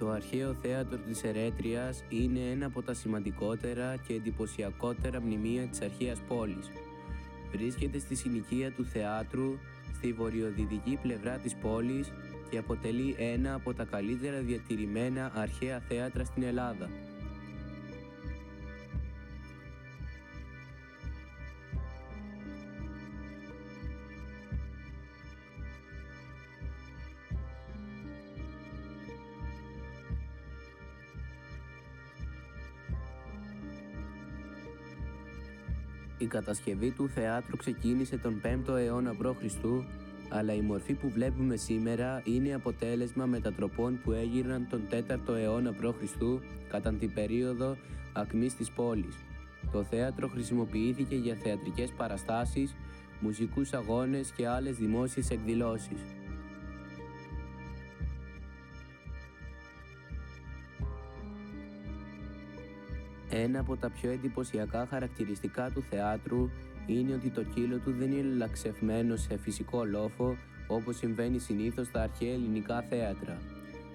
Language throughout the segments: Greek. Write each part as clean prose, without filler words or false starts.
Το αρχαίο θέατρο της Ερέτριας είναι ένα από τα σημαντικότερα και εντυπωσιακότερα μνημεία της αρχαίας πόλης. Βρίσκεται στη συνοικία του θεάτρου, στη βορειοδυτική πλευρά της πόλης και αποτελεί ένα από τα καλύτερα διατηρημένα αρχαία θέατρα στην Ελλάδα. Η κατασκευή του θεάτρου ξεκίνησε τον 5ο αιώνα π.Χ., αλλά η μορφή που βλέπουμε σήμερα είναι αποτέλεσμα μετατροπών που έγιναν τον 4ο αιώνα π.Χ. κατά την περίοδο ακμής της πόλης. Το θέατρο χρησιμοποιήθηκε για θεατρικές παραστάσεις, μουσικούς αγώνες και άλλες δημόσιες εκδηλώσεις. Ένα από τα πιο εντυπωσιακά χαρακτηριστικά του θεάτρου είναι ότι το κύλο του δεν είναι λαξευμένο σε φυσικό λόφο όπως συμβαίνει συνήθως στα αρχαία ελληνικά θέατρα.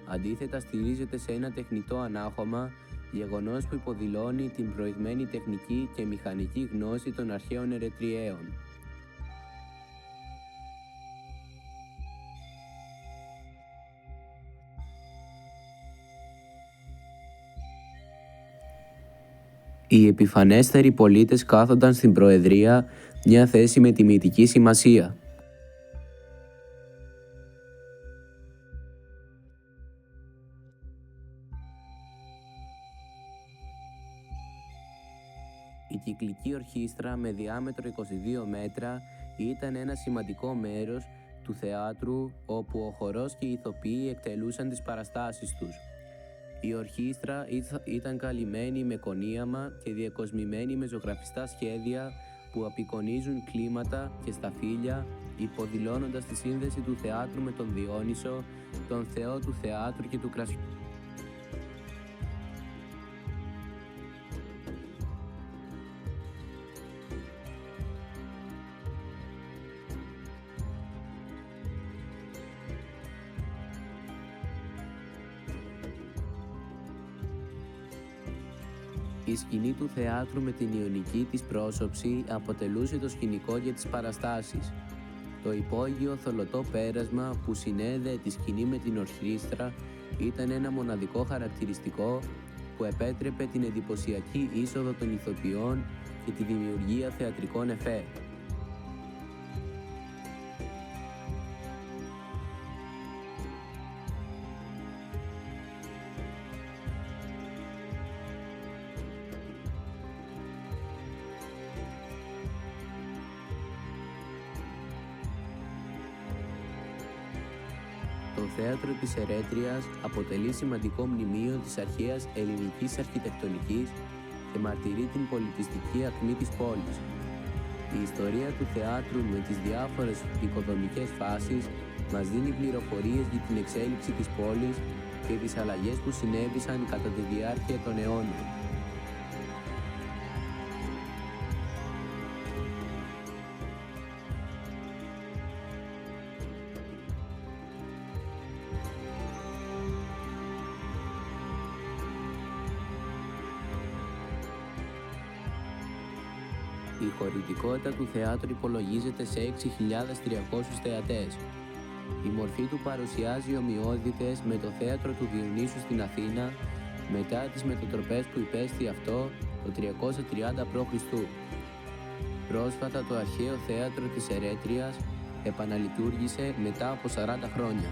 Αντίθετα, στηρίζεται σε ένα τεχνητό ανάχωμα, γεγονός που υποδηλώνει την προηγμένη τεχνική και μηχανική γνώση των αρχαίων Ερετριαίων. Οι επιφανέστεροι πολίτες κάθονταν στην προεδρία, μια θέση με τιμητική σημασία. Η κυκλική ορχήστρα με διάμετρο 22 μέτρα ήταν ένα σημαντικό μέρος του θεάτρου, όπου ο χορός και οι ηθοποιοί εκτελούσαν τις παραστάσεις τους. Η ορχήστρα ήταν καλυμμένη με κονίαμα και διακοσμημένη με ζωγραφιστά σχέδια που απεικονίζουν κλίματα και σταφύλια, υποδηλώνοντας τη σύνδεση του θεάτρου με τον Διόνυσο, τον θεό του θεάτρου και του κρασιού. Η σκηνή του θεάτρου με την ιονική της πρόσωψη αποτελούσε το σκηνικό για τις παραστάσεις. Το υπόγειο θολωτό πέρασμα που συνέδεε τη σκηνή με την ορχήστρα ήταν ένα μοναδικό χαρακτηριστικό που επέτρεπε την εντυπωσιακή είσοδο των ηθοποιών και τη δημιουργία θεατρικών εφέ. Το θέατρο της Ερέτριας αποτελεί σημαντικό μνημείο της αρχαίας ελληνικής αρχιτεκτονικής και μαρτυρεί την πολιτιστική ακμή της πόλης. Η ιστορία του θεάτρου με τις διάφορες οικοδομικές φάσεις μας δίνει πληροφορίες για την εξέλιξη της πόλης και τις αλλαγές που συνέβησαν κατά τη διάρκεια των αιώνων. Η χωρητικότητα του θεάτρου υπολογίζεται σε 6.300 θεατές. Η μορφή του παρουσιάζει ομοιότητες με το θέατρο του Διονύσου στην Αθήνα μετά τις μετατροπές που υπέστη αυτό το 330 π.Χ. Πρόσφατα το αρχαίο θέατρο της Ερέτριας επαναλειτουργήσε μετά από 40 χρόνια.